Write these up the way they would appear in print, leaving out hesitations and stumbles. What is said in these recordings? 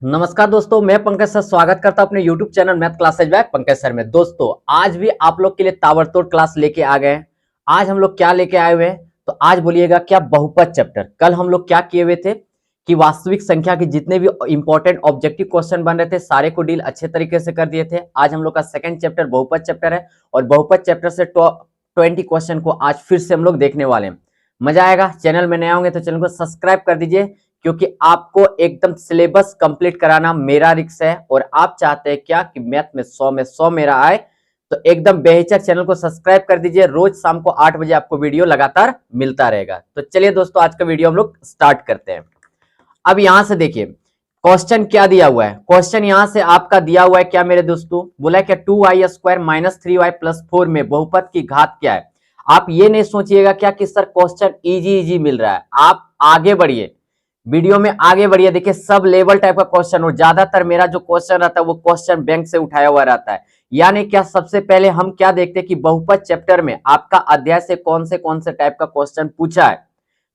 नमस्कार दोस्तों, मैं पंकज सर स्वागत करता हूं अपने YouTube channel math classes by Pankaj sir में। दोस्तों आज भी आप लोग के लिए ताबड़तोड़ क्लास लेके आ गए हैं। आज हम लोग क्या लेके आए हुए हैं, तो आज बोलिएगा क्या, बहुपद चैप्टर। कल हम लोग क्या किए हुए थे कि वास्तविक संख्या के जितने भी इंपॉर्टेंट ऑब्जेक्टिव क्वेश्चन बन रहे थे सारे को डील अच्छे तरीके से कर दिए थे। आज हम लोग का सेकंड चैप्टर बहुपद चैप्टर है और बहुपद चैप्टर से 20 क्वेश्चन को आज फिर से हम लोग देखने वाले हैं। मजा आएगा। चैनल में नए होंगे तो चैनल को सब्सक्राइब कर दीजिए, क्योंकि आपको एकदम सिलेबस कंप्लीट कराना मेरा रिक्स है और आप चाहते हैं क्या कि मैथ में 100 में 100 मेरा आए, तो एकदम बेहिचक चैनल को सब्सक्राइब कर दीजिए। रोज शाम को 8 बजे आपको वीडियो लगातार मिलता रहेगा। तो चलिए दोस्तों, आज का वीडियो हम लोग स्टार्ट करते हैं। अब यहां से देखिए क्वेश्चन क्या दिया हुआ है। क्वेश्चन यहां से आपका दिया हुआ है क्या मेरे दोस्तों, बोला है क्या 2y² माइनस 3y+4 में बहुपद की घात क्या है। आप ये नहीं सोचिएगा क्या कि सर क्वेश्चन इजी मिल रहा है। आप आगे बढ़िए, वीडियो में आगे बढ़िए। देखिए सब लेवल टाइप का क्वेश्चन, और ज्यादातर मेरा जो क्वेश्चन रहता है वो क्वेश्चन बैंक से उठाया हुआ रहता है। यानी क्या, सबसे पहले हम क्या देखते हैं कि बहुपद चैप्टर में आपका अध्याय से कौन से टाइप का क्वेश्चन पूछा है,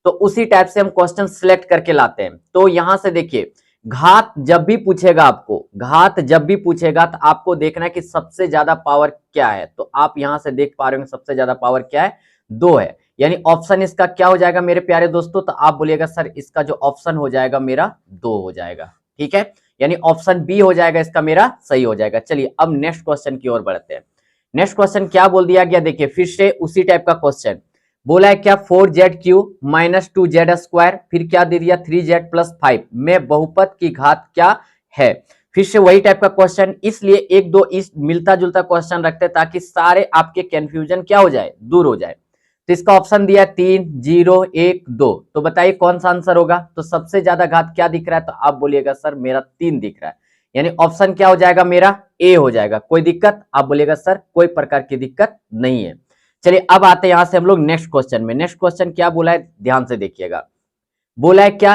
तो उसी टाइप से हम क्वेश्चन सिलेक्ट करके लाते हैं। तो यहां से देखिए, घात जब भी पूछेगा आपको, घात जब भी पूछेगा तो आपको देखना है कि सबसे ज्यादा पावर क्या है। तो आप यहां से देख पा रहे हो सबसे ज्यादा पावर क्या है, 2 है। यानी ऑप्शन इसका क्या हो जाएगा मेरे प्यारे दोस्तों, तो आप बोलिएगा सर इसका जो ऑप्शन हो जाएगा मेरा 2 हो जाएगा। ठीक है, यानी ऑप्शन बी हो जाएगा इसका मेरा सही हो जाएगा। चलिए अब नेक्स्ट क्वेश्चन की ओर बढ़ते हैं। नेक्स्ट क्वेश्चन क्या बोल दिया गया, देखिए फिर से उसी टाइप का क्वेश्चन बोला है क्या 4z³ माइनस 2z², फिर क्या दे दिया 3z+5 में बहुपद की घात क्या है। फिर से वही टाइप का क्वेश्चन, इसलिए एक दो इस मिलता जुलता क्वेश्चन रखते हैं ताकि सारे आपके कंफ्यूजन क्या हो जाए, दूर हो जाए। तो इसका ऑप्शन दिया 3, 0, 1, 2। तो बताइए कौन सा आंसर होगा। तो सबसे ज्यादा घात क्या दिख रहा है, तो आप बोलिएगा सर मेरा 3 दिख रहा है। यानी ऑप्शन क्या हो जाएगा मेरा ए हो जाएगा। कोई दिक्कत, आप बोलिएगा सर कोई प्रकार की दिक्कत नहीं है। चलिए अब आते हैं यहां से हम लोग नेक्स्ट क्वेश्चन में। नेक्स्ट क्वेश्चन क्या बोला है, ध्यान से देखिएगा। बोला है क्या,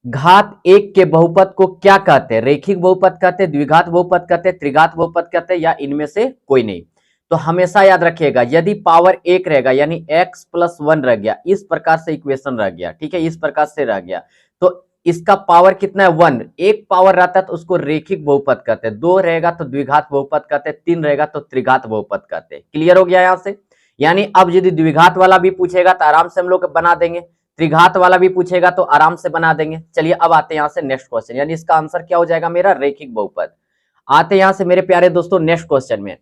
घात 1 के बहुपद को क्या कहते हैं, रेखिक बहुपद कहते हैं, द्विघात बहुपद कहते हैं, त्रिघात बहुपद कहते हैं, या इनमें से कोई नहीं। तो हमेशा याद रखिएगा, यदि पावर 1 रहेगा यानी x+1 रह गया, इस प्रकार से इक्वेशन रह गया, ठीक है, इस प्रकार से रह गया, तो इसका पावर कितना है 1। एक पावर रहता है तो उसको रेखिक बहुपद कहते हैं, 2 रहेगा तो द्विघात बहुपद कहते हैं, 3 रहेगा तो त्रिघात बहुपद कहते हैं। क्लियर हो गया यहां से। यानी अब यदि द्विघात वाला भी पूछेगा तो आराम से हम लोग बना देंगे, त्रिघात वाला भी पूछेगा तो आराम से बना देंगे। चलिए अब आते हैं यहां से नेक्स्ट क्वेश्चन, यानी इसका आंसर क्या हो जाएगा मेरा रेखिक बहुपद। आते हैं यहां से मेरे प्यारे दोस्तों नेक्स्ट क्वेश्चन में।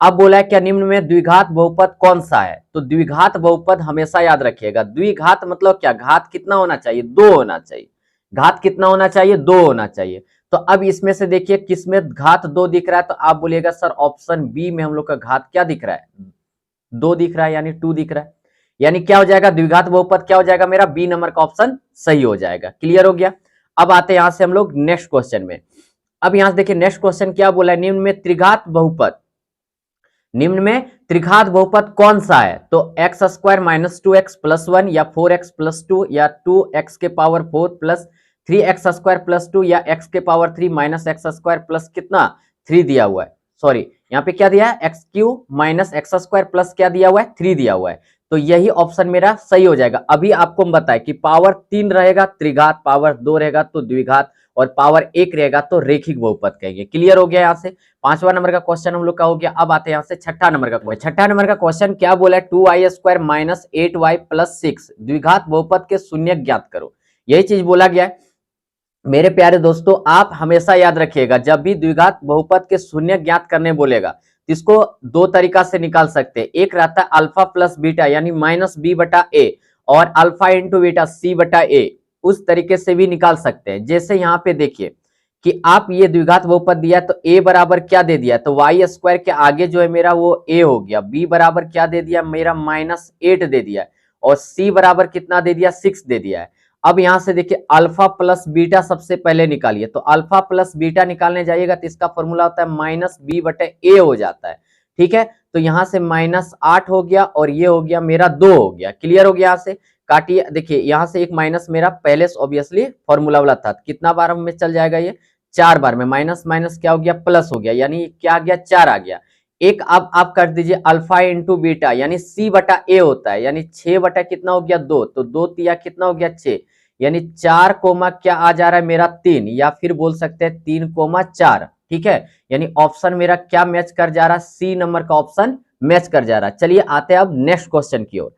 अब बोला है क्या, निम्न में द्विघात बहुपद कौन सा है। तो द्विघात बहुपद हमेशा याद रखिएगा, द्विघात मतलब क्या, घात कितना होना चाहिए, 2 होना चाहिए। घात कितना होना चाहिए, 2 होना चाहिए। तो अब इसमें से देखिए किसमें घात 2 दिख रहा है, तो आप बोलिएगा सर ऑप्शन बी में हम लोग का घात क्या दिख रहा है, 2 दिख रहा है, यानी 2 दिख रहा है। यानी क्या हो जाएगा, द्विघात बहुपद क्या हो जाएगा मेरा, बी नंबर का ऑप्शन सही हो जाएगा। क्लियर हो गया। अब आते हैं यहां से हम लोग नेक्स्ट क्वेश्चन में। अब यहां से देखिए नेक्स्ट क्वेश्चन क्या बोला है, निम्न में त्रिघात बहुपद, निम्न में त्रिघात बहुपद कौन सा है। तो x² माइनस 2x+1 या 4x+2 या 2x⁴ प्लस 3x² + 2 या x⁴ माइनस x² प्लस कितना 3 दिया हुआ है। सॉरी यहाँ पे क्या दिया है, x³ माइनस x² प्लस क्या दिया हुआ है, 3 दिया हुआ है। तो यही ऑप्शन मेरा सही हो जाएगा। अभी आपको हम बताएं कि पावर 3 रहेगा त्रिघात, पावर 2 रहेगा तो द्विघात, और पावर 1 रहेगा तो रेखिक बहुपद कहेंगे। क्लियर हो गया यहाँ से। 5वां नंबर का क्वेश्चन हम लोग का हो गया। अब आते हैं यहाँ से 6ठा नंबर का क्वेश्चन। 6ठा नंबर का क्वेश्चन क्या बोला है, 2y² माइनस 8y+6 द्विघात बहुपद के शून्य ज्ञात करो। यही चीज बोला गया है। मेरे प्यारे दोस्तों आप हमेशा याद रखिएगा, जब भी द्विघात बहुपद के शून्य ज्ञात करने बोलेगा तो इसको 2 तरीका से निकाल सकते हैं। एक रहता है अल्फा प्लस बीटा यानी -b/a, और अल्फा इंटू बीटा c/a, उस तरीके से भी निकाल सकते हैं। जैसे यहाँ पे देखिए कि आप ये द्विघात बहुपद दिया तो a बराबर क्या दे दिया, तो y² के आगे जो है मेरा वो a हो गया, b बराबर क्या दे दिया मेरा -8 दे दिया, और c बराबर कितना दे दिया 6 दे दिया है। अब यहां से देखिए अल्फा प्लस बीटा सबसे पहले निकालिए, तो अल्फा प्लस बीटा निकालने जाइएगा तो इसका फॉर्मूला होता है -b/a हो जाता है। ठीक है, तो यहां से -8 हो गया और ये हो गया मेरा 2 हो गया। क्लियर हो गया। यहां से काटिए, देखिए यहां से एक माइनस मेरा पहले से ऑब्वियसली फॉर्मूला वाला था, कितना बार में चल जाएगा ये 4 बार में, माइनस माइनस क्या हो गया प्लस हो गया, यानी क्या आ गया 4 आ गया। एक अब आप कर दीजिए अल्फा इंटू बीटा यानी c/a होता है, यानी 6 बटा कितना हो गया 2, तो 2 तिया कितना हो गया 6, यानी 4 कोमा क्या आ जा रहा है मेरा 3, या फिर बोल सकते हैं 3 कोमा 4। ठीक है, यानी ऑप्शन मेरा क्या मैच कर जा रहा है, सी नंबर का ऑप्शन मैच कर जा रहा है। चलिए आते हैं अब नेक्स्ट क्वेश्चन की ओर।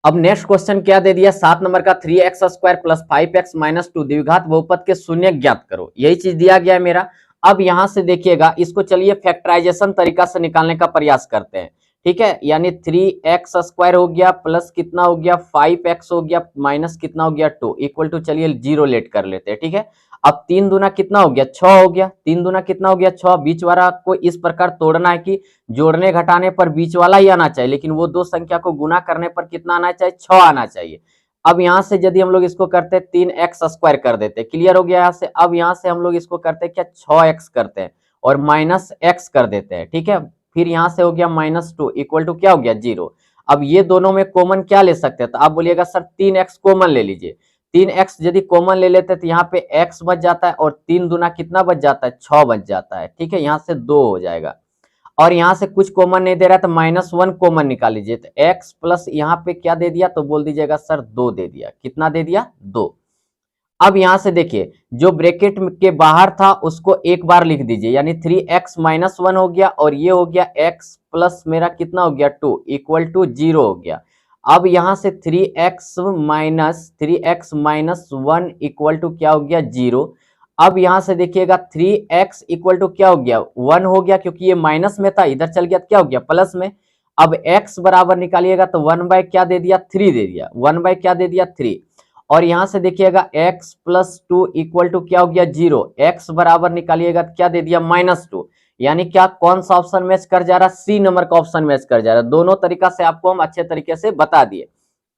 अब नेक्स्ट क्वेश्चन क्या दे दिया, 7 नंबर का 3x² प्लस 5x-2 द्विघात बहुपद के शून्य ज्ञात करो, यही चीज दिया गया है मेरा। अब यहां से देखिएगा, इसको चलिए फैक्टराइजेशन तरीका से निकालने का प्रयास करते हैं। ठीक है, यानी 3x² हो गया प्लस कितना हो गया 5x हो गया माइनस कितना हो गया 2 इक्वल टू, चलिए 0 लेट कर लेते हैं। ठीक है, अब 3 दूना कितना हो गया 6 हो गया, 3 दूना कितना हो गया 6, बीच वाला को इस प्रकार तोड़ना है कि जोड़ने घटाने पर बीच वाला ही आना चाहिए, लेकिन वो दो संख्या को गुना करने पर कितना आना चाहिए 6 आना चाहिए। अब यहां से यदि हम लोग इसको करते हैं 3x² कर देते हैं, क्लियर हो गया यहाँ से। अब यहां से हम लोग इसको करते हैं क्या 6x करते हैं और माइनस x कर देते हैं। ठीक है, फिर यहां से हो गया -2 इक्वल टू क्या हो गया 0। अब ये दोनों में कॉमन क्या ले सकते हैं, तो आप बोलिएगा सर 3x कॉमन ले लीजिए। 3x यदि कॉमन ले लेते हैं तो यहाँ पे x बच जाता है और 3 दूना कितना बच जाता है 6 बच जाता है। ठीक है, यहाँ से 2 हो जाएगा और यहाँ से कुछ कॉमन नहीं दे रहा है तो -1 कॉमन निकाल लीजिए, तो x प्लस यहाँ पे क्या दे दिया, तो बोल दीजिएगा सर 2 दे दिया। कितना दे दिया 2। अब यहां से देखिए जो ब्रैकेट के बाहर था उसको एक बार लिख दीजिए, यानी 3x-1 हो गया और ये हो गया x प्लस मेरा कितना हो गया 2 इक्वल टू 0 हो गया। अब यहां से 3x-1 इक्वल टू क्या हो गया 0। अब यहां से देखिएगा 3x इक्वल टू क्या हो गया 1 हो गया, क्योंकि ये माइनस में था, इधर चल गया क्या हो गया प्लस में। अब x बराबर निकालिएगा तो 1 बाय क्या दे दिया 3 दे दिया, 1 बाय क्या दे दिया 3। और यहां से देखिएगा x प्लस 2 इक्वल टू क्या हो गया 0, x बराबर निकालिएगा क्या दे दिया -2, यानी क्या कौन सा ऑप्शन मैच कर जा रहा है, सी नंबर का ऑप्शन मैच कर जा रहा है। दोनों तरीका से आपको हम अच्छे तरीके से बता दिए।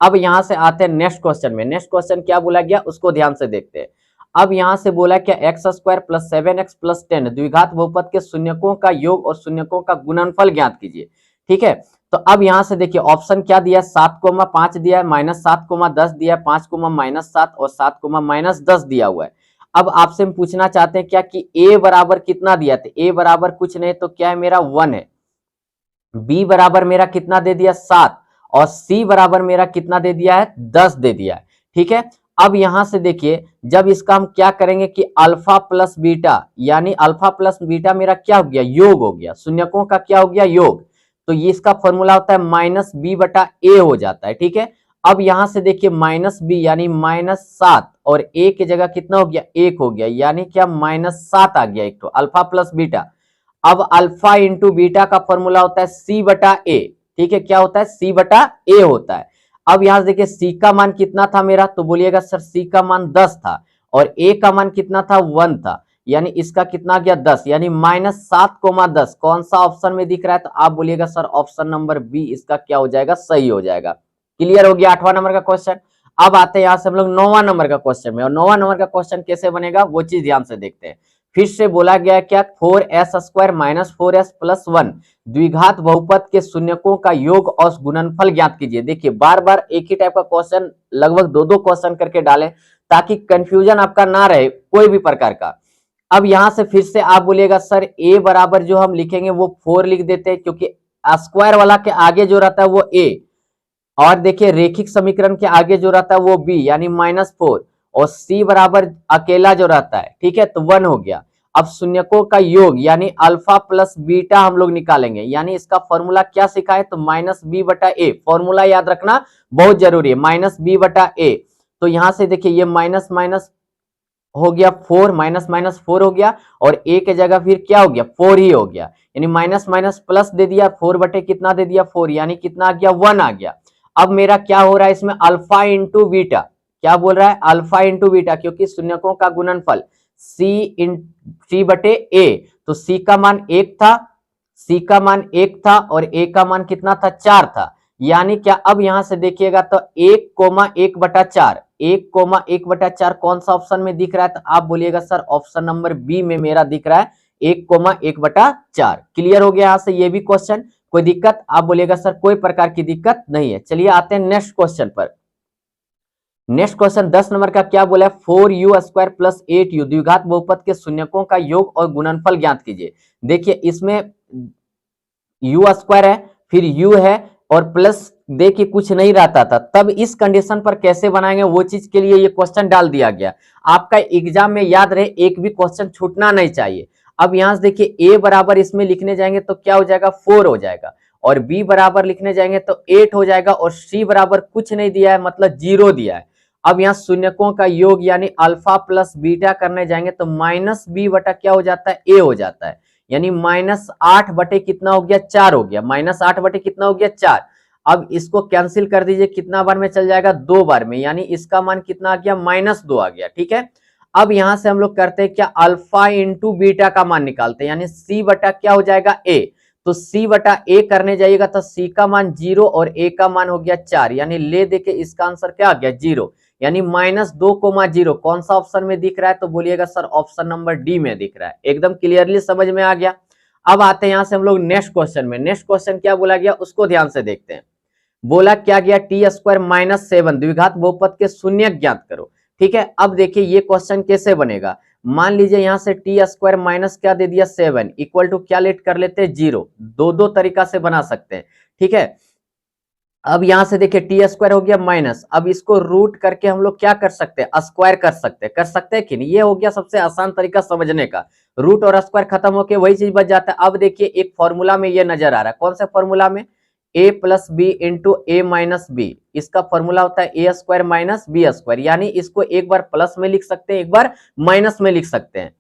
अब यहां से आते हैं नेक्स्ट क्वेश्चन में। नेक्स्ट क्वेश्चन क्या बोला गया उसको ध्यान से देखते हैं। अब यहां से बोला क्या x² प्लस 7x प्लस 10 द्विघात बहुपद के शून्यकों का योग और शून्यकों का गुणनफल ज्ञात कीजिए। ठीक है, तो अब यहां से देखिए ऑप्शन क्या दिया 7,5 दिया है, -7,10 दिया है, 5,-7 और 7,-10 दिया हुआ है। अब आपसे हम पूछना चाहते हैं क्या कि a बराबर कितना दिया, तो a बराबर कुछ नहीं तो क्या है मेरा 1 है, b बराबर मेरा कितना दे दिया 7 और c बराबर मेरा कितना दे दिया है 10 दे दिया है। ठीक है, अब यहां से देखिए जब इसका हम क्या करेंगे कि अल्फा प्लस बीटा, यानी अल्फा प्लस बीटा मेरा क्या हो गया योग हो गया, शून्यकों का क्या हो गया योग, तो ये इसका फॉर्मूला होता है -b/a हो जाता है। ठीक है, अब यहां से देखिए -b यानी -7 और a की जगह कितना हो गया 1 हो गया, यानी क्या -7 आ गया एक तो अल्फा प्लस बीटा। अब अल्फा इंटू बीटा का फॉर्मूला होता है c/a। ठीक है, क्या होता है c/a होता है। अब यहां से देखिए c का मान कितना था मेरा, तो बोलिएगा सर c का मान 10 था और a का मान कितना था 1 था, यानी इसका कितना गया 10, यानी -7,10 कौन सा ऑप्शन में दिख रहा है, तो आप बोलिएगा सर ऑप्शन नंबर बी इसका क्या हो जाएगा सही हो जाएगा। क्लियर हो गया 8वां नंबर का क्वेश्चन। अब आते हैं यहां से हम लोग 9वां नंबर का क्वेश्चन में, और 9वां नंबर का क्वेश्चन कैसे बनेगा वो चीज ध्यान से देखते हैं। फिर से बोला गया है क्या 4s² - 4s + 1 द्विघात बहुपद के शून्यकों का योग और गुणनफल ज्ञात कीजिए। देखिए बार बार एक ही टाइप का क्वेश्चन लगभग दो क्वेश्चन करके डालें ताकि कंफ्यूजन आपका ना रहे कोई भी प्रकार का। अब यहां से फिर से आप बोलिएगा सर a बराबर जो हम लिखेंगे वो 4 लिख देते हैं, क्योंकि स्क्वायर वाला के आगे जो रहता है वो a, और देखिए रेखिक समीकरण के आगे जो रहता है वो b यानी -4, और c बराबर अकेला जो रहता है ठीक है तो 1 हो गया। अब शून्यकों का योग यानी अल्फा प्लस बीटा हम लोग निकालेंगे, यानी इसका फॉर्मूला क्या सिखा है तो -b/a, फॉर्मूला याद रखना बहुत जरूरी है, -b/a। तो यहां से देखिए ये माइनस माइनस हो गया 4, -4 हो गया और a के जगह फिर क्या हो गया 4 ही हो गया, यानी माइनस माइनस प्लस दे दिया 4 बटे कितना दे दिया 4, यानी कितना आ गया 1 आ गया। अब मेरा क्या हो रहा है इसमें अल्फा इंटू बीटा, क्या बोल रहा है अल्फा इंटू बीटा, क्योंकि शून्यकों का गुणनफल c बटे a, तो c का मान 1 था, c का मान 1 था और a का मान कितना था 4 था, यानी क्या अब यहां से देखिएगा तो 1,1/4, 1,1/4 कौन सा ऑप्शन में दिख रहा है, तो आप बोलिएगा सर ऑप्शन नंबर बी में मेरा दिख रहा है 1,1/4। क्लियर हो गया यहां से ये भी क्वेश्चन, कोई दिक्कत, आप बोलिएगा सर कोई प्रकार की दिक्कत नहीं है। चलिए आते हैं नेक्स्ट क्वेश्चन पर। नेक्स्ट क्वेश्चन 10 नंबर का क्या बोला है 4u² + 8u द्विघात बहुपद के शून्यकों का योग और गुणनफल ज्ञात कीजिए। देखिए इसमें u² है, फिर u है और प्लस दे के कुछ नहीं रहता था, तब इस कंडीशन पर कैसे बनाएंगे वो चीज के लिए ये क्वेश्चन डाल दिया गया। आपका एग्जाम में याद रहे, एक भी क्वेश्चन छूटना नहीं चाहिए। अब यहां से देखिए, ए बराबर इसमें लिखने जाएंगे तो क्या हो जाएगा, 4 हो जाएगा, और बी बराबर लिखने जाएंगे तो 8 हो जाएगा, और सी बराबर कुछ नहीं दिया है, मतलब 0 दिया है। अब यहाँ शून्यकों का योग यानी अल्फा प्लस बीटा करने जाएंगे तो माइनस बी बटा क्या हो जाता है, ए हो जाता है, यानी -8 बटे कितना हो गया, 4 हो गया, -8 बटे कितना हो गया, 4। अब इसको कैंसिल कर दीजिए, कितना बार में चल जाएगा, 2 बार में, यानी इसका मान कितना आ गया, -2 आ गया। ठीक है, अब यहां से हम लोग करते हैं क्या, अल्फा इंटू बीटा का मान निकालते हैं, यानी सी बटा क्या हो जाएगा, ए। तो सी बटा ए करने जाइएगा तो सी का मान 0 और ए का मान हो गया 4, यानी ले देके इसका आंसर क्या आ गया, 0, यानी -2,0। कौन सा ऑप्शन में दिख रहा है, तो बोलिएगा सर ऑप्शन नंबर डी में दिख रहा है। एकदम क्लियरली समझ में आ गया। अब आते हैं यहां से हम लोग नेक्स्ट क्वेश्चन में। नेक्स्ट क्वेश्चन क्या बोला गया उसको ध्यान से देखते हैं। बोला क्या गया, t² - 7 द्विघात बहुपद के शून्य ज्ञात करो। ठीक है, अब देखिए ये क्वेश्चन कैसे बनेगा। मान लीजिए यहां से t² माइनस क्या दे दिया, 7 इक्वल टू क्या लेट कर लेते हैं, 0। दो तरीका से बना सकते हैं। ठीक है, अब यहां से देखिए t² हो गया माइनस, अब इसको रूट करके हम लोग क्या कर सकते हैं, स्क्वायर कर सकते हैं कि नहीं। ये हो गया सबसे आसान तरीका समझने का। रूट और स्क्वायर खत्म होके वही चीज बच जाता है। अब देखिए एक फॉर्मूला में ये नजर आ रहा है, कौन से फॉर्मूला में, a plus b into a minus b. इसका फॉर्मूला होता है a² माइनस b², यानी इसको एक बार प्लस में लिख सकते हैं, एक बार माइनस में लिख सकते हैं।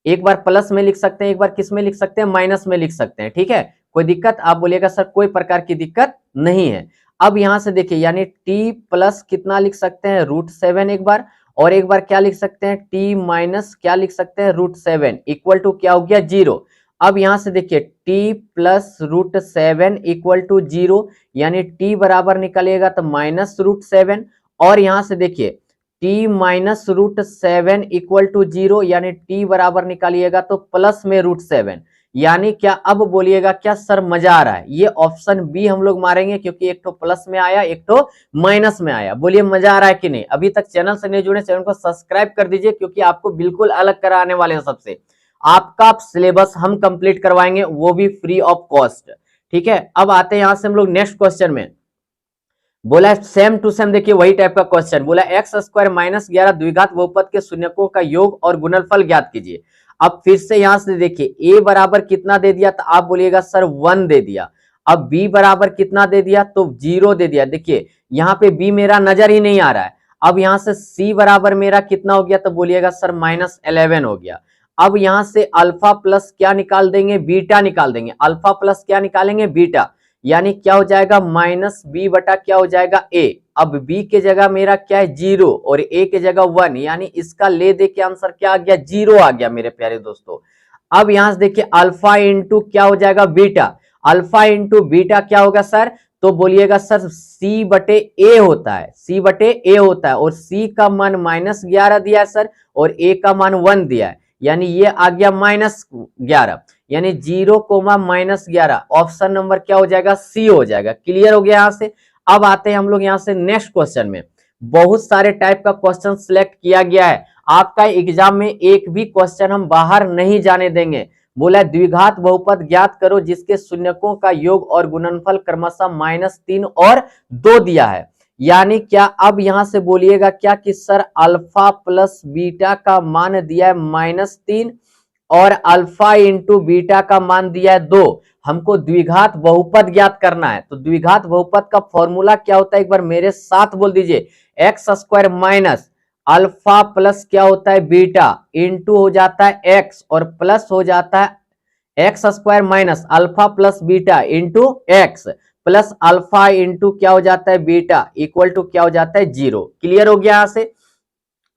एक बार प्लस में लिख सकते हैं, एक बार किस में लिख सकते हैं, माइनस में लिख सकते हैं। ठीक है, कोई दिक्कत, आप बोलिएगा सर कोई प्रकार की दिक्कत नहीं है। अब यहां से देखिए, यानी t प्लस कितना लिख सकते हैं, √7 एक बार, और एक बार क्या लिख सकते हैं, t माइनस क्या लिख सकते हैं, √7 इक्वल टू क्या हो गया, 0। अब यहां से देखिए t प्लस √7 इक्वल टू 0, यानी t बराबर निकलेगा तो -√7, और यहां से देखिए t माइनस √7 इक्वल टू 0, यानी t बराबर निकालिएगा तो प्लस में √7, यानी क्या, अब बोलिएगा क्या सर मजा आ रहा है। ये ऑप्शन बी हम लोग मारेंगे, क्योंकि एक तो प्लस में आया, एक तो माइनस में आया। बोलिए मजा आ रहा है कि नहीं। अभी तक चैनल से नहीं जुड़े, चैनल को सब्सक्राइब कर दीजिए, क्योंकि आपको बिल्कुल अलग कराने वाले हैं। सबसे आपका सिलेबस हम कंप्लीट करवाएंगे, वो भी फ्री ऑफ कॉस्ट। ठीक है, अब आते हैं यहां से हम लोग नेक्स्ट क्वेश्चन में। बोला सेम टू सेम, देखिए वही टाइप का क्वेश्चन। बोला x² - 11 द्विघात बहुपद के शून्यकों का योग और गुणनफल ज्ञात कीजिए। अब फिर से यहां से देखिए a बराबर कितना दे दिया, तो आप बोलिएगा सर 1 दे दिया। अब b बराबर कितना दे दिया, तो 0 दे दिया। देखिए यहाँ पे b मेरा नजर ही नहीं आ रहा है। अब यहां से c बराबर मेरा कितना हो गया, तो बोलिएगा सर -11 हो गया। अब यहां से अल्फा प्लस क्या निकाल देंगे, बीटा निकाल देंगे। अल्फा प्लस क्या निकालेंगे, बीटा, यानी क्या हो जाएगा, -b बटा क्या हो जाएगा, a। अब b के जगह मेरा क्या है, 0, और a के जगह 1, यानी इसका ले दे के आंसर क्या आ गया, 0 आ गया मेरे प्यारे दोस्तों। अब यहां से देखिए अल्फा इंटू क्या हो जाएगा, बीटा। अल्फा इंटू बीटा क्या होगा सर, तो बोलिएगा सर c बटे a होता है, c बटे a होता है, और c का मान -11 दिया है सर, और a का मान 1 दिया है, यानी ये आ गया -11, यानी 0, -11। ऑप्शन नंबर क्या हो जाएगा, सी हो जाएगा। क्लियर हो गया यहां से। अब आते हैं हम लोग यहां से नेक्स्ट क्वेश्चन में। बहुत सारे टाइप का क्वेश्चन सिलेक्ट किया गया है, आपका एग्जाम में एक भी क्वेश्चन हम बाहर नहीं जाने देंगे। बोला द्विघात बहुपद ज्ञात करो जिसके शून्यकों का योग और गुणनफल क्रमशः -3 और 2 दिया है। यानी क्या, अब यहां से बोलिएगा क्या कि सर अल्फा प्लस बीटा का मान दिया है -3, और अल्फा इंटू बीटा का मान दिया है 2। हमको द्विघात बहुपद ज्ञात करना है। तो द्विघात बहुपद का फॉर्मूला क्या होता है, एक बार मेरे साथ बोल दीजिए, x² माइनस अल्फा प्लस क्या होता है, बीटा इंटू हो जाता है x, और प्लस हो जाता है x² minus alpha plus beta into x, plus alpha into क्या हो जाता है, बीटा इक्वल टू क्या हो जाता है, 0। क्लियर हो गया यहां से।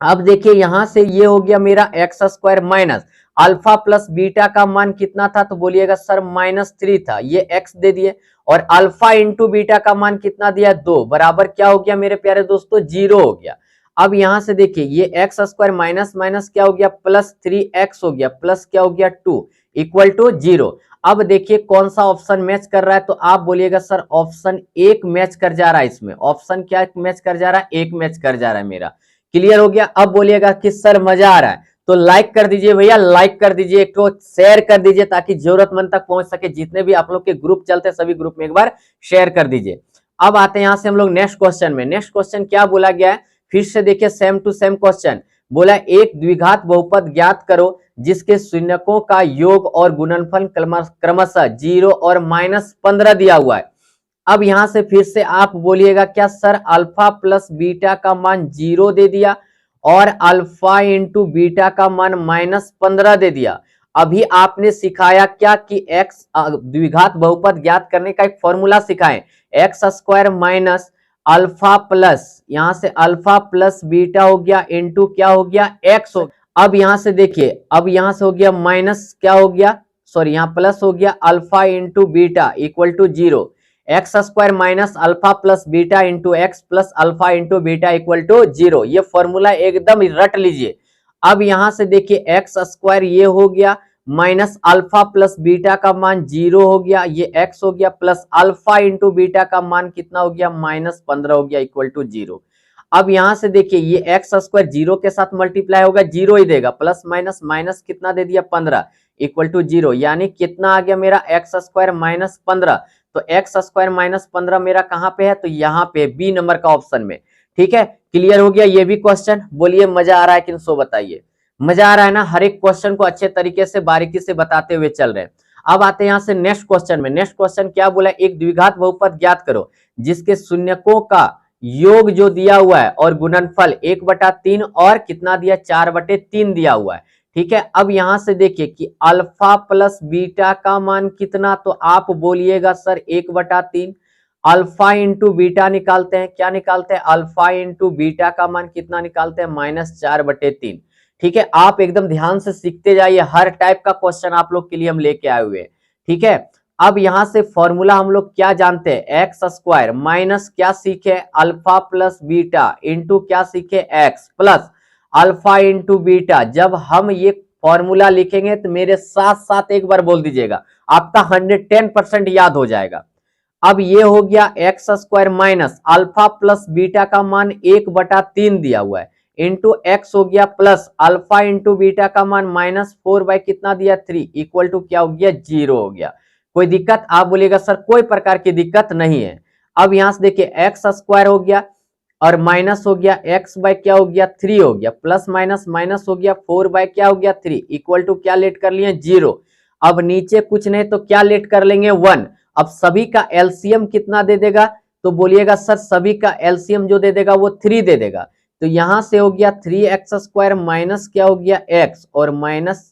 अब देखिए यहां से ये हो गया मेरा x² minus alpha plus beta का मान कितना था, तो बोलिएगा सर -3 था, ये x दे दिए, और अल्फा इंटू बीटा का मान कितना दिया, 2, बराबर क्या हो गया मेरे प्यारे दोस्तों, 0 हो गया। अब यहां से देखिए ये x² माइनस माइनस क्या हो गया, +3x हो गया, प्लस क्या हो गया 2 इक्वल टू 0। अब देखिए कौन सा ऑप्शन मैच कर रहा है, तो आप बोलिएगा सर ऑप्शन 1 मैच कर जा रहा है। इसमें ऑप्शन क्या मैच कर जा रहा है, 1 मैच कर जा रहा है मेरा। क्लियर हो गया। अब बोलिएगा कि सर मजा आ रहा है, तो लाइक कर दीजिए भैया, लाइक कर दीजिए, एक तो शेयर कर दीजिए ताकि जरूरतमंद तक पहुंच सके। जितने भी आप लोग के ग्रुप चलते हैं सभी ग्रुप में एक बार शेयर कर दीजिए। अब आते हैं यहां से हम लोग नेक्स्ट क्वेश्चन में। नेक्स्ट क्वेश्चन क्या बोला गया है, फिर से देखिए सेम टू सेम क्वेश्चन। बोला एक द्विघात बहुपद ज्ञात करो जिसके शून्यकों का योग और गुणनफल क्रमशः 0 और -15 दिया हुआ है। अब यहां से फिर से आप बोलिएगा क्या सर अल्फा प्लस बीटा का मान 0 दे दिया और अल्फा इंटू बीटा का मान -15 दे दिया। अभी आपने सिखाया क्या कि एक्स द्विघात बहुपद ज्ञात करने का एक फॉर्मूला सिखाएं, x square minus alpha plus, यहां से अल्फा प्लस बीटा हो गया इंटू क्या हो गया एक्स हो। अब यहां से देखिए, अब यहां से हो गया माइनस क्या हो गया, सॉरी यहां प्लस हो गया alpha into beta equal to 0, x square minus alpha plus beta into x plus alpha into beta equal to 0। ये फॉर्मूला एकदम रट लीजिए। अब यहां से देखिए एक्स स्क्वायर ये हो गया माइनस अल्फा प्लस बीटा का मान 0 हो गया, ये एक्स हो गया, प्लस अल्फा इंटू बीटा का मान कितना हो गया -15 हो गया इक्वल टू 0। अब यहां से देखिए ये एक्स स्क्वायर 0 के साथ मल्टीप्लाई होगा 0 ही देगा, प्लस माइनस माइनस कितना दे दिया 15 इक्वल टू 0, यानी कितना आ गया मेरा एक्स स्क्वायर -15। तो एक्स स्क्वायर -15 मेरा कहां पे है, तो यहाँ पे बी नंबर का ऑप्शन में। ठीक है, क्लियर हो गया ये भी क्वेश्चन। बोलिए मजा आ रहा है कि सो बताइए, मजा आ रहा है ना, हर एक क्वेश्चन को अच्छे तरीके से बारीकी से बताते हुए चल रहे हैं। अब आते हैं यहां से नेक्स्ट क्वेश्चन में। नेक्स्ट क्वेश्चन क्या बोला, एक द्विघात बहुपद ज्ञात करो जिसके शून्यकों का योग जो दिया हुआ है और गुणनफल 1/3 और कितना दिया 4/3 दिया हुआ है। ठीक है, अब यहां से देखिए कि अल्फा प्लस बीटा का मान कितना, तो आप बोलिएगा सर 1/3, अल्फा इंटू बीटा निकालते हैं, क्या निकालते हैं अल्फा इंटू बीटा का मान कितना निकालते हैं -4/3। ठीक है, आप एकदम ध्यान से सीखते जाइए, हर टाइप का क्वेश्चन आप लोग के लिए हम लेके आए हुए हैं। ठीक है, अब यहां से फॉर्मूला हम लोग क्या जानते हैं, एक्स स्क्वायर माइनस क्या सीखे अल्फा प्लस बीटा इंटू क्या सीखे x plus alpha into beta. जब हम ये फॉर्मूला लिखेंगे तो मेरे साथ साथ एक बार बोल दीजिएगा, आपका 110% याद हो जाएगा। अब ये हो गया x square minus alpha plus beta का मान 1/3 दिया हुआ है इंटू एक्स हो गया प्लस अल्फा इंटू बीटा का मान -4 बाई कितना दिया 3 इक्वल टू क्या हो गया 0 हो गया। कोई दिक्कत, आप बोलिएगा सर कोई प्रकार की दिक्कत नहीं है। अब यहां से देखिए एक्स स्क्वायर हो गया और माइनस हो गया एक्स बाय क्या हो गया 3 हो गया, प्लस माइनस माइनस हो गया 4 बाय क्या हो गया 3 इक्वल टू क्या लेट कर लिए 0। अब नीचे कुछ नहीं तो क्या लेट कर लेंगे 1। अब सभी का एलसीएम कितना दे देगा, तो बोलिएगा सर सभी का एलसीएम जो दे देगा वो 3 दे देगा। तो यहां से हो गया 3x स्क्वायर माइनस क्या हो गया x और माइनस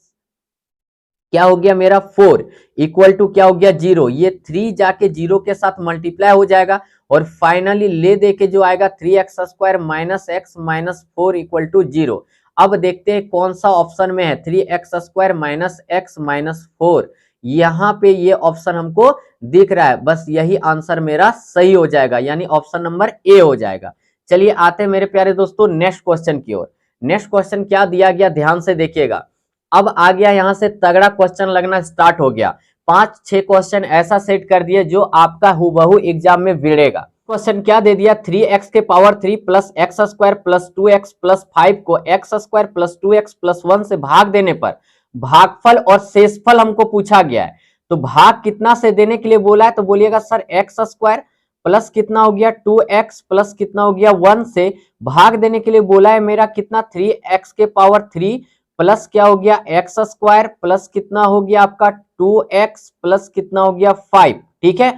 क्या हो गया मेरा 4 इक्वल टू क्या हो गया 0। ये 3 जाके 0 के साथ मल्टीप्लाई हो जाएगा और फाइनली ले दे के जो आएगा 3x square minus x minus 4 equal to 0। अब देखते हैं कौन सा ऑप्शन में है 3x square minus x minus 4। यहाँ पे ये ऑप्शन हमको दिख रहा है, बस यही आंसर मेरा सही हो जाएगा, यानी ऑप्शन नंबर ए हो जाएगा। चलिए आते हैं मेरे प्यारे दोस्तों नेक्स्ट क्वेश्चन की ओर। नेक्स्ट क्वेश्चन क्या दिया गया ध्यान से देखिएगा। अब आ गया यहां से तगड़ा क्वेश्चन लगना स्टार्ट हो गया। 5-6 क्वेश्चन ऐसा सेट कर दिए जो आपका हुबहू एग्जाम में भिड़ेगा। क्वेश्चन क्या दे दिया 3x के power 3 plus x square plus 2x plus 5 को x square plus 2x plus 1 से भाग देने पर भागफल और शेषफल हमको पूछा गया है। तो भाग कितना से देने के लिए बोला है, तो बोलिएगा सर एक्स स्क्वायर प्लस कितना हो गया 2x प्लस कितना हो गया 1 से भाग देने के लिए बोला है मेरा कितना 3x के पावर 3 प्लस क्या हो गया एक्स स्क्वायर प्लस कितना हो गया आपका 2x प्लस कितना हो गया 5। ठीक है,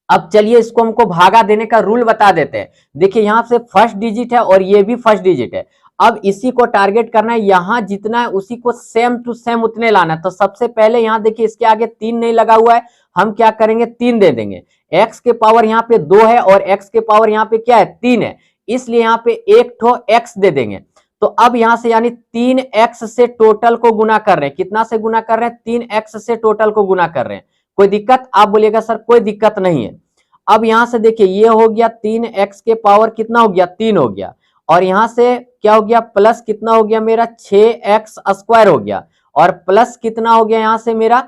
अब चलिए इसको हमको भागा देने का रूल बता देते हैं। देखिए यहां से फर्स्ट डिजिट है और ये भी फर्स्ट डिजिट है। अब इसी को टारगेट करना है, यहां जितना है उसी को सेम टू सेम उतने लाना है। तो सबसे पहले यहां देखिए इसके आगे 3 नहीं लगा हुआ है, हम क्या करेंगे 3 दे देंगे। x के पावर यहाँ पे 2 है और x के पावर यहाँ पे क्या है 3 है, इसलिए यहाँ पे एक ठो x दे देंगे। तो अब यहां से यानी 3x से टोटल को गुना कर रहे हैं, कितना से गुना कर रहे हैं 3x से टोटल को गुना कर रहे हैं। कोई दिक्कत, आप बोलिएगा सर कोई दिक्कत नहीं है। अब यहां से देखिए ये हो गया 3x के पावर कितना हो गया 3 हो गया और यहां से क्या हो गया प्लस कितना हो गया मेरा 6x स्क्वायर हो गया और प्लस कितना हो गया यहां से मेरा,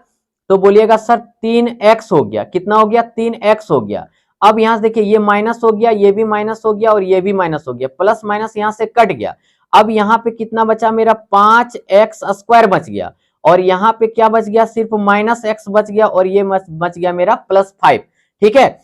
तो बोलिएगा सर 3x हो गया, कितना हो गया 3x हो गया। अब यहां से देखिए ये माइनस हो गया, ये भी माइनस हो गया और ये भी माइनस हो गया, प्लस माइनस यहां से कट गया। अब यहाँ पे कितना बचा मेरा 5x² बच गया, और यहाँ पे क्या बच गया, सिर्फ -x बच गया, और ये बच गया मेरा +5। ठीक है,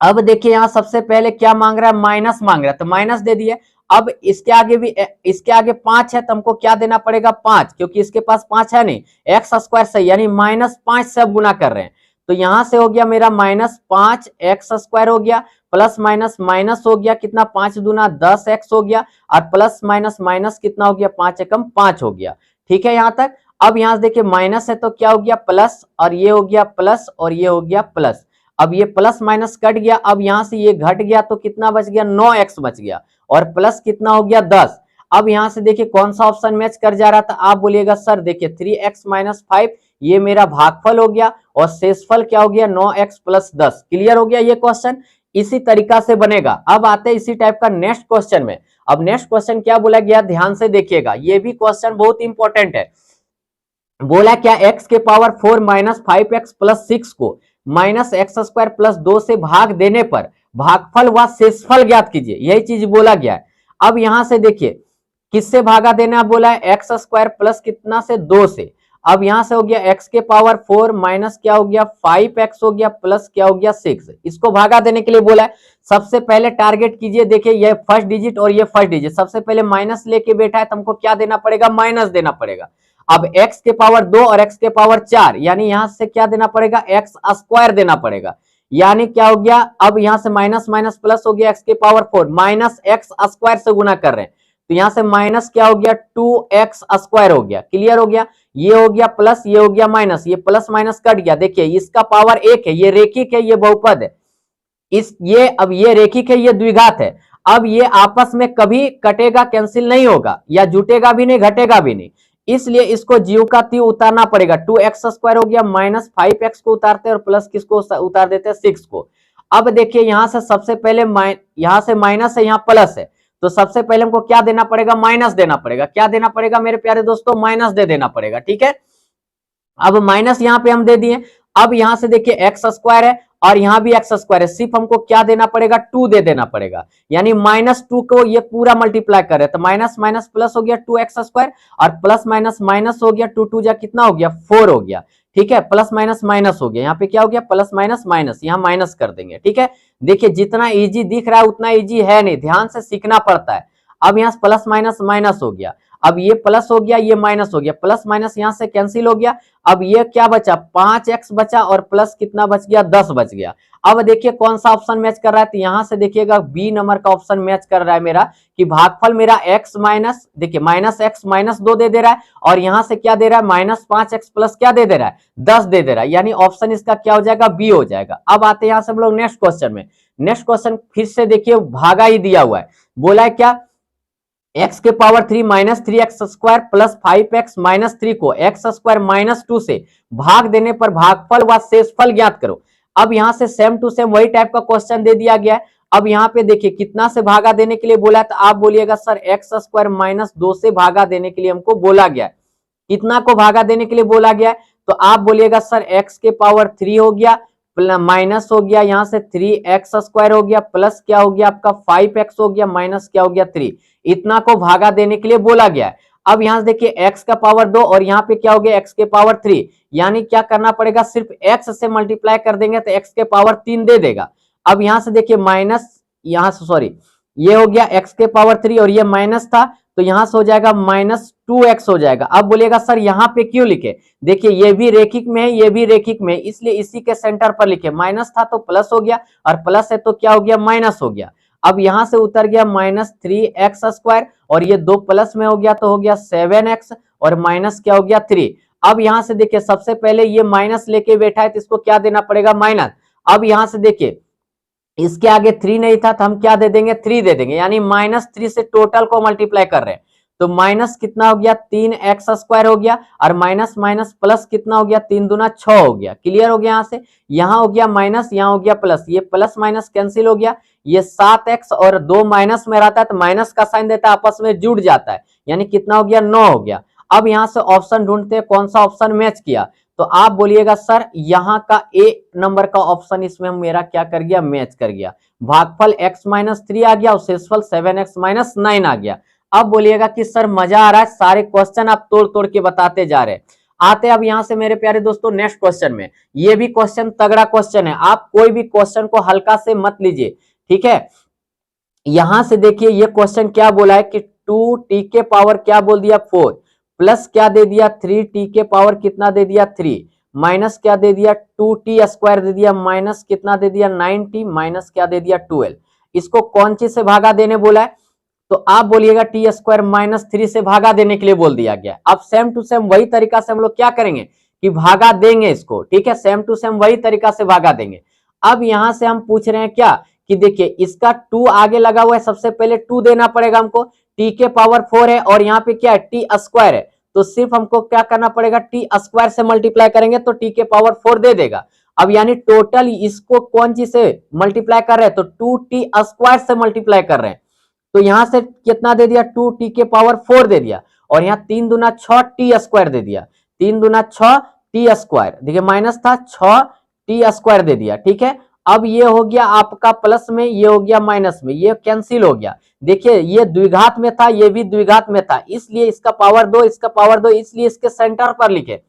अब देखिए यहाँ सबसे पहले क्या मांग रहा है, माइनस मांग रहा है, तो माइनस दे दिए। अब इसके आगे भी, इसके आगे 5 है तो हमको क्या देना पड़ेगा, 5, क्योंकि इसके पास 5 है नहीं, x² सही, यानी -5 से अब गुना कर रहे हैं। तो यहां से हो गया मेरा -5x² हो गया, प्लस माइनस माइनस हो गया, कितना 5 दूना 10x हो गया, और प्लस माइनस माइनस कितना हो गया, 5 एकम 5 हो गया। ठीक है यहां तक। अब यहां से देखिए माइनस है तो क्या हो गया, प्लस, और ये हो गया प्लस, और ये हो गया प्लस। अब ये प्लस माइनस कट गया, अब यहां से ये घट गया तो कितना बच गया, 9x बच गया, और प्लस कितना हो गया 10। अब यहां से देखिए कौन सा ऑप्शन मैच कर जा रहा था, आप बोलिएगा सर देखिए 3x - 5 ये मेरा भागफल हो गया, और शेषफल क्या हो गया, 9x + 10। क्लियर हो गया ये क्वेश्चन, इसी तरीका से बनेगा। अब आते हैं इसी टाइप का नेक्स्ट क्वेश्चन में। अब नेक्स्ट क्वेश्चन क्या बोला गया, ध्यान से देखिएगा, ये भी क्वेश्चन बहुत इंपॉर्टेंट है। बोला क्या, x के पावर 4 - 5x + 6 को -x² + 2 से भाग देने पर भागफल व शेषफल ज्ञात कीजिए, यही चीज बोला गया है। अब यहां से देखिए किससे भागा देना बोला है, x² प्लस कितना से 2 से। अब यहां से हो गया x के पावर 4 माइनस क्या हो गया 5x हो गया, प्लस क्या हो गया 6, इसको भागा देने के लिए बोला है। सबसे पहले टारगेट कीजिए, देखिए ये फर्स्ट डिजिट और ये फर्स्ट डिजिट, सबसे पहले माइनस लेके बैठा है तो हमको क्या देना पड़ेगा, माइनस देना पड़ेगा। अब x के पावर 2 और x के पावर 4, यानी यहां से क्या देना पड़ेगा, x² देना पड़ेगा, यानी क्या हो गया, अब यहां से माइनस माइनस प्लस हो गया, x के पावर 4 माइनस x² से गुना कर रहे हैं, तो यहां से माइनस क्या हो गया 2x² हो गया। क्लियर हो गया, ये हो गया प्लस, ये हो गया माइनस, ये प्लस माइनस कट गया। देखिए इसका पावर 1 है, ये रेखिक है, ये बहुपद है, ये अब ये रेखिक है, ये द्विघात है। अब ये आपस में कभी कटेगा, कैंसिल नहीं होगा, या जुटेगा भी नहीं, घटेगा भी नहीं, इसलिए इसको जीव का तीव उतारना पड़ेगा। 2x² हो गया, -5x को उतारते हैं और प्लस किसको उतार देते हैं, 6 को। अब देखिए यहां से सबसे पहले यहां से माइनस है, यहां प्लस है, तो सबसे पहले हमको क्या देना पड़ेगा, माइनस देना पड़ेगा। क्या देना पड़ेगा मेरे प्यारे दोस्तों, माइनस दे देना पड़ेगा। ठीक है, अब माइनस यहां पे हम दे दिए। अब यहां से देखिए x² है और यहां भी x² है, सिर्फ हमको क्या देना पड़ेगा, 2 दे देना पड़ेगा, यानी -2 को ये पूरा मल्टीप्लाई कर रहे हैं, तो माइनस माइनस प्लस हो गया 2x² और प्लस माइनस माइनस हो गया, 2 2 जा कितना हो गया 4 हो गया। ठीक है, प्लस माइनस माइनस हो गया, यहाँ पे क्या हो गया प्लस माइनस माइनस, यहाँ माइनस कर देंगे। ठीक है, देखिए जितना इजी दिख रहा है उतना इजी है नहीं, ध्यान से सीखना पड़ता है। अब यहाँ प्लस माइनस माइनस हो गया, अब ये प्लस हो गया, ये माइनस हो गया, प्लस माइनस यहां से कैंसिल हो गया। अब ये क्या बचा, 5x बचा, और प्लस कितना बच गया, 10 बच गया। अब देखिए कौन सा ऑप्शन मैच कर रहा है, तो यहां से देखिएगा बी नंबर का ऑप्शन मैच कर रहा है मेरा, कि भागफल मेरा x माइनस, देखिए -x -2 दे दे रहा है, और यहां से क्या दे रहा है, -5x प्लस क्या दे दे रहा है, 10 दे दे रहा है, यानी ऑप्शन इसका क्या हो जाएगा, बी हो जाएगा। अब आते हैं यहां से हम लोग नेक्स्ट क्वेश्चन में। नेक्स्ट क्वेश्चन फिर से देखिए भागा ही दिया हुआ है, बोला है क्या, x के पावर 3 -3x² प्लस 5x -3 को x² -2 से भाग देने पर भागफल व शेषफल ज्ञात करो। अब यहां से सेम टू सेम वही टाइप का क्वेश्चन दे दिया गया है। अब यहाँ पे देखिए कितना से भागा देने के लिए बोला है, तो आप बोलिएगा सर x² -2 से भागा देने के लिए हमको बोला गया है। कितना को भागा देने के लिए बोला गया है, तो आप बोलिएगा सर x के पावर 3 हो गया, माइनस हो गया यहाँ से 3x² हो गया, प्लस क्या हो गया आपका 5x हो गया, माइनस क्या हो गया 3, इतना को भागा देने के लिए बोला गया है। अब यहां से देखिए x का पावर 2 और यहाँ पे क्या हो गया x के पावर 3, यानी क्या करना पड़ेगा, सिर्फ x से मल्टीप्लाई कर देंगे तो x के पावर 3 दे देगा। अब यहां से देखिए माइनस, यहां से सॉरी, ये हो गया x के पावर 3 और ये माइनस था, तो यहां से हो जाएगा -2x हो जाएगा। अब बोलिएगा सर यहाँ पे क्यों लिखे, देखिए ये भी रेखिक में है, ये भी रेखिक में है, इसलिए इसी के सेंटर पर लिखे, माइनस था तो प्लस हो गया, और प्लस है तो क्या हो गया, माइनस हो गया। अब यहां से उतर गया -3x², और ये 2 प्लस में हो गया तो हो गया 7x, और माइनस क्या हो गया 3। अब यहां से देखिए सबसे पहले ये माइनस लेके बैठा है तो इसको क्या देना पड़ेगा, माइनस। अब यहां से देखिए इसके आगे 3 नहीं था तो हम क्या दे देंगे, 3 दे देंगे, यानी -3 से टोटल को मल्टीप्लाई कर रहे हैं, तो माइनस कितना हो गया 3x² हो गया, और माइनस माइनस प्लस कितना हो गया, 3 दूना 6 हो गया। क्लियर हो गया, यहाँ से यहाँ हो गया माइनस, यहाँ हो गया प्लस, ये प्लस माइनस कैंसिल हो गया, ये 7x और 2 माइनस में रहता है तो माइनस का साइन देता है, आपस में जुड़ जाता है, यानी कितना हो गया 9 हो गया। अब यहाँ से ऑप्शन ढूंढते हैं कौन सा ऑप्शन मैच किया, तो आप बोलिएगा सर यहाँ का ए नंबर का ऑप्शन इसमें मेरा क्या कर गया, मैच कर गया। भागफल x -3 आ गया और शेषफल 7x - 9 आ गया। अब बोलिएगा कि सर मजा आ रहा है, सारे क्वेश्चन आप तोड़ तोड़ के बताते जा रहे हैं। आते अब यहां से मेरे प्यारे दोस्तों नेक्स्ट क्वेश्चन में। ये भी क्वेश्चन तगड़ा क्वेश्चन है, आप कोई भी क्वेश्चन को हल्का से मत लीजिए, ठीक है। यहां से देखिए ये क्वेश्चन क्या बोला है कि 2t के पावर क्या बोल दिया 4, प्लस क्या दे दिया 3t के पावर कितना दे दिया 3, माइनस क्या दे दिया 2t स्क्वायर दे दिया, माइनस कितना दे दिया 9t, माइनस क्या दे दिया 12। इसको कौन चीज से भागा देने बोला है, तो आप बोलिएगा टी स्क्वायर माइनस 3 से भागा देने के लिए बोल दिया गया। अब सेम टू सेम वही तरीका से हम लोग क्या करेंगे कि भागा देंगे इसको, ठीक है, सेम टू सेम वही तरीका से भागा देंगे। अब यहां से हम पूछ रहे हैं क्या कि देखिए इसका 2 आगे लगा हुआ है, सबसे पहले 2 देना पड़ेगा हमको, टी के पावर 4 है और यहाँ पे क्या है टी स्क्वायर है, तो सिर्फ हमको क्या करना पड़ेगा टी स्क्वायर से मल्टीप्लाई करेंगे तो टी के पावर 4 दे देगा। अब यानी टोटल इसको कौन चीज से मल्टीप्लाई कर रहे हैं, तो 2t स्क्वायर से मल्टीप्लाई कर रहे हैं, तो यहां से कितना दे दिया 2t के पावर 4 दे दिया, और यहाँ 3 दूना 6 टी स्क्वायर दे दिया, 3 दूना 6 टी स्क्वायर, देखिए माइनस था 6 टी स्क्वायर दे दिया, ठीक है। अब ये हो गया आपका प्लस में, ये हो गया माइनस में, ये कैंसिल हो गया। देखिए ये द्विघात में था, ये भी द्विघात में था, इसलिए इसका पावर 2, इसका पावर 2, इसलिए इसके सेंटर पर लिखे।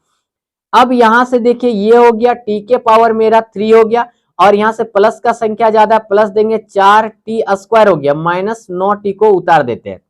अब यहां से देखिए ये हो गया टी के पावर मेरा 3 हो गया, और यहां से प्लस का संख्या ज्यादा है, प्लस देंगे 4t स्क्वायर हो गया, माइनस 9t को उतार देते हैं।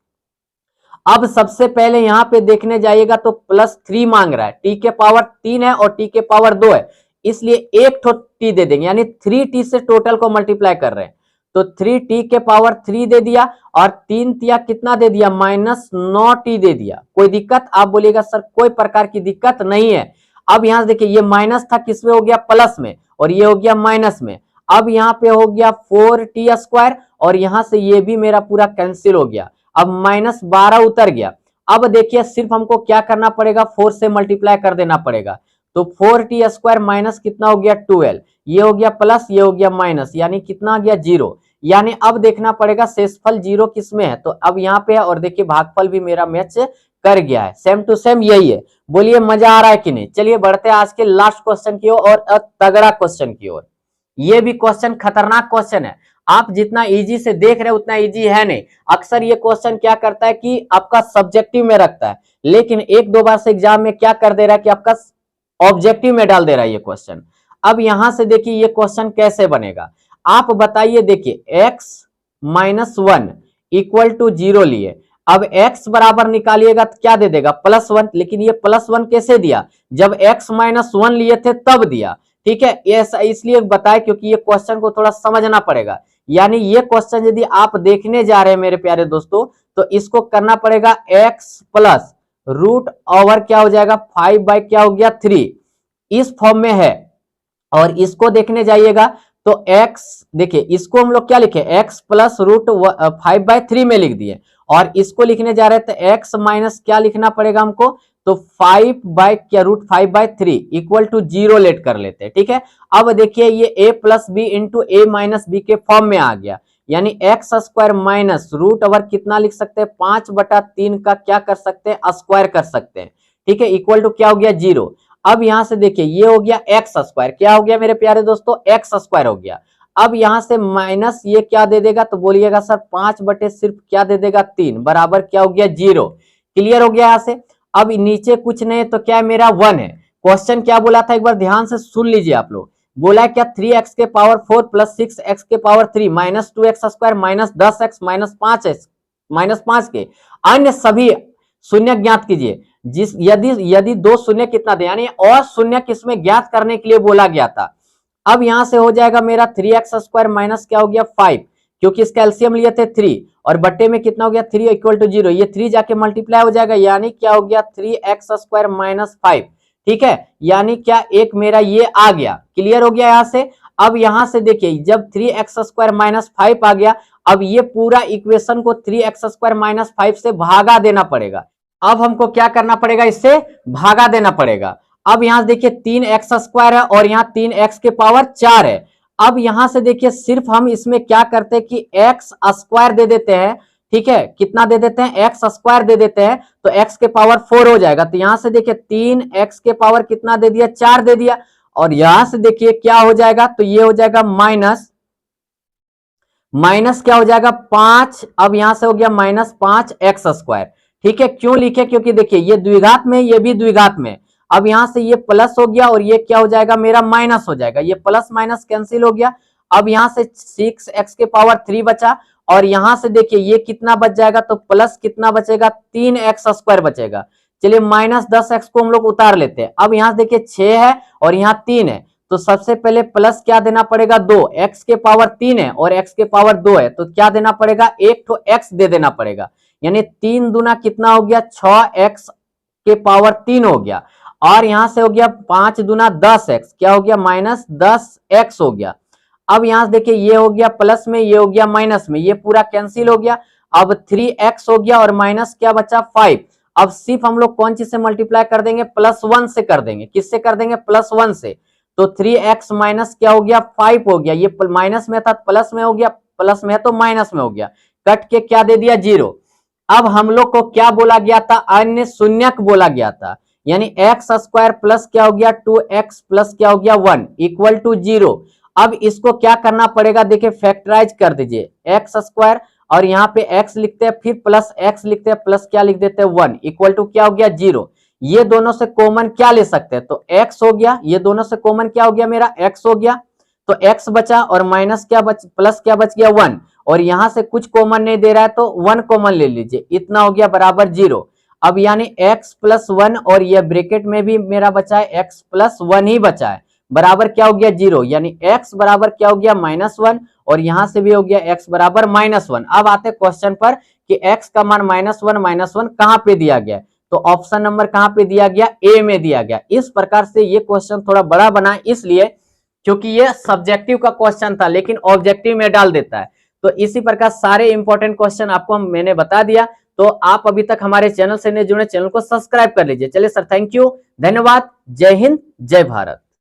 अब सबसे पहले यहां पे देखने जाइएगा तो प्लस 3 मांग रहा है, टी के पावर 3 है और टी के पावर 2 है, इसलिए एक ठो टी दे देंगे, यानी 3t से टोटल को मल्टीप्लाई कर रहे हैं, तो 3t के पावर 3 दे दिया, और 3 तिया कितना दे दिया माइनस 9t दे दिया। कोई दिक्कत, आप बोलिएगा सर कोई प्रकार की दिक्कत नहीं है। अब यहां से देखिए ये माइनस था, किसमें हो गया प्लस में, और ये हो गया माइनस में। अब यहाँ पे हो गया 4t स्क्वायर, और यहां से ये भी मेरा पूरा कैंसिल हो गया, अब माइनस 12 उतर गया। अब देखिए सिर्फ हमको क्या करना पड़ेगा 4 से मल्टीप्लाई कर देना पड़ेगा, तो 4t स्क्वायर माइनस कितना हो गया 12, ये हो गया प्लस, ये हो गया माइनस, यानी कितना आ गया 0। यानी अब देखना पड़ेगा शेषफल 0 किसमें है, तो अब यहाँ पे है, और देखिए भागफल भी मेरा मैच कर गया है, सेम टू सेम यही है। बोलिए मजा आ रहा है कि नहीं। चलिए बढ़ते हैं आज के लास्ट क्वेश्चन की ओर और तगड़ा क्वेश्चन की ओर। ये भी क्वेश्चन खतरनाक क्वेश्चन है, आप जितना इजी से देख रहे हैं उतना इजी है नहीं। अक्सर ये क्वेश्चन क्या करता है कि आपका सब्जेक्टिव में रखता है, लेकिन एक दो बार से एग्जाम में क्या कर दे रहा है कि आपका ऑब्जेक्टिव में डाल दे रहा है ये क्वेश्चन। अब यहां से देखिए ये क्वेश्चन कैसे बनेगा, आप बताइए। देखिए x माइनस 1 इक्वल टू 0 लिए, अब x बराबर निकालिएगा तो क्या दे देगा +1, लेकिन ये +1 कैसे दिया, जब x माइनस 1 लिए थे तब दिया, ठीक है। ऐसा इसलिए बताया क्योंकि ये क्वेश्चन को थोड़ा समझना पड़ेगा। यानी ये क्वेश्चन यदि आप देखने जा रहे हैं मेरे प्यारे दोस्तों, तो इसको करना पड़ेगा x प्लस रूट ओवर क्या हो जाएगा 5 बाई क्या हो गया 3, इस फॉर्म में है। और इसको देखने जाइएगा तो x, देखिए इसको हम लोग क्या लिखे x प्लस रूट 5 बाई 3 में लिख दिए, और इसको लिखने जा रहे थे x माइनस क्या लिखना पड़ेगा हमको, तो 5 बाई क्या रूट 5 बाई 3 इक्वल टू 0 लेट कर लेते हैं, ठीक है। अब देखिए ये a plus b into a minus b के फॉर्म में आ गया, यानी x square minus root over कितना लिख सकते हैं 5/3 का क्या कर सकते हैं स्क्वायर कर सकते हैं, ठीक है, इक्वल टू क्या हो गया 0। अब यहां से देखिए ये हो गया एक्स स्क्वायर, क्या हो गया मेरे प्यारे दोस्तों एक्स स्क्वायर हो गया। अब यहां से माइनस ये क्या दे देगा, तो बोलिएगा सर 5 सिर्फ क्या दे देगा 3 बराबर क्या हो गया 0। क्लियर हो गया यहां से। अब नीचे कुछ नहीं तो क्या है मेरा 1 है। क्वेश्चन क्या बोला था एक बार ध्यान से सुन लीजिए आप लोग, बोला क्या 3x के पावर 4 प्लस 6x के power 3 minus 2x square minus 10x minus 5 के अन्य सभी शून्य ज्ञात कीजिए। जिस यदि 2 शून्य कितना दे, यानी और शून्य किसमें ज्ञात करने के लिए बोला गया था। अब यहां से हो जाएगा मेरा 3x स्क्वायर माइनस क्या हो गया 5, क्योंकि इसका एलसीएम लिए थे 3 और बट्टे में कितना हो गया 3 इक्वल टू 0, ये 3 जाके मल्टीप्लाई हो जाएगा, यानी क्या हो गया 3x स्क्वायर माइनस 5, ठीक है। यानी क्या एक मेरा ये आ गया, क्लियर हो गया यहां से। अब यहां से देखिए जब 3x स्क्वायर माइनस 5 आ गया, अब ये पूरा इक्वेशन को 3x स्क्वायर माइनस 5 से भागा देना पड़ेगा। अब हमको क्या करना पड़ेगा, इससे भागा देना पड़ेगा। अब यहां से देखिए 3x स्क्वायर है और यहाँ 3x के पावर 4 है। अब यहां से देखिए सिर्फ हम इसमें क्या करते हैं कि x स्क्वायर दे देते हैं, ठीक है, कितना दे देते हैं x स्क्वायर दे देते हैं, तो x के पावर 4 हो जाएगा। तो यहां से देखिए 3x के पावर कितना दे दिया 4 दे दिया, और यहां से देखिए क्या हो जाएगा, तो ये हो जाएगा माइनस माइनस क्या हो जाएगा 5, अब यहां से हो गया -5x²। ठीक है, क्यों लिखे, क्योंकि देखिए ये द्विघात में, ये भी द्विघात में। अब यहां से ये प्लस हो गया और ये क्या हो जाएगा मेरा माइनस हो जाएगा, ये प्लस माइनस कैंसिल हो गया। अब यहां से 6x³ बचा और यहां से देखिए ये कितना बच जाएगा, तो प्लस कितना बचेगा 3x² बचेगा। चलिए -10x को हम लोग उतार लेते हैं। अब यहां देखिए 6 है और यहाँ 3 है, तो सबसे पहले प्लस क्या देना पड़ेगा 2, x³ 3 है और x² 2 है, तो क्या देना पड़ेगा, एक तो x दे देना पड़ेगा। यानी 3 दूना कितना हो गया 6x³ 3 हो गया। और यहां से हो गया 5 दूना 10x, क्या हो गया -10x हो गया। अब यहां से देखिए ये हो गया प्लस में, ये हो गया माइनस में, ये पूरा कैंसिल हो गया। अब 3x हो गया और माइनस क्या बचा 5। अब सिर्फ हम लोग कौन चीज से मल्टीप्लाई कर देंगे, +1 से कर देंगे। किससे कर देंगे, +1 से। तो 3x माइनस क्या हो गया 5 हो गया, ये माइनस में था प्लस में हो गया, प्लस में है तो माइनस में हो गया, कट के क्या दे दिया 0। अब हम लोग को क्या बोला गया था, अन्य शून्यक बोला गया था। यानी x² प्लस क्या हो गया 2x प्लस क्या हो गया 1 इक्वल टू 0। अब इसको क्या करना पड़ेगा, देखिए फैक्टराइज कर दीजिए, x² और यहाँ पे x लिखते हैं, फिर प्लस x लिखते हैं, प्लस क्या लिख देते हैं 1 इक्वल टू क्या हो गया 0। ये दोनों से कॉमन क्या ले सकते हैं, तो x हो गया, ये दोनों से कॉमन क्या हो गया मेरा x हो गया, तो x बचा और माइनस क्या बच, प्लस क्या बच गया 1, और यहां से कुछ कॉमन नहीं दे रहा है तो 1 कॉमन ले लीजिए, इतना हो गया बराबर 0। अब यानी x+1 और ये ब्रैकेट में भी मेरा बचा है x+1 ही बचा है, बराबर क्या हो गया 0। यानी x बराबर क्या हो गया -1 और यहां से भी हो गया x बराबर -1। अब आते हैं क्वेश्चन पर कि x का मान -1 कहां पे दिया गया, तो ऑप्शन नंबर कहां पे दिया गया, ए में दिया गया। इस प्रकार से ये क्वेश्चन थोड़ा बड़ा बना इसलिए क्योंकि ये सब्जेक्टिव का क्वेश्चन था लेकिन ऑब्जेक्टिव में डाल देता है। तो इसी प्रकार सारे इंपॉर्टेंट क्वेश्चन आपको मैंने बता दिया। तो आप अभी तक हमारे चैनल से नहीं जुड़े, चैनल को सब्सक्राइब कर लीजिए। चलिए सर, थैंक यू, धन्यवाद, जय हिंद, जय भारत।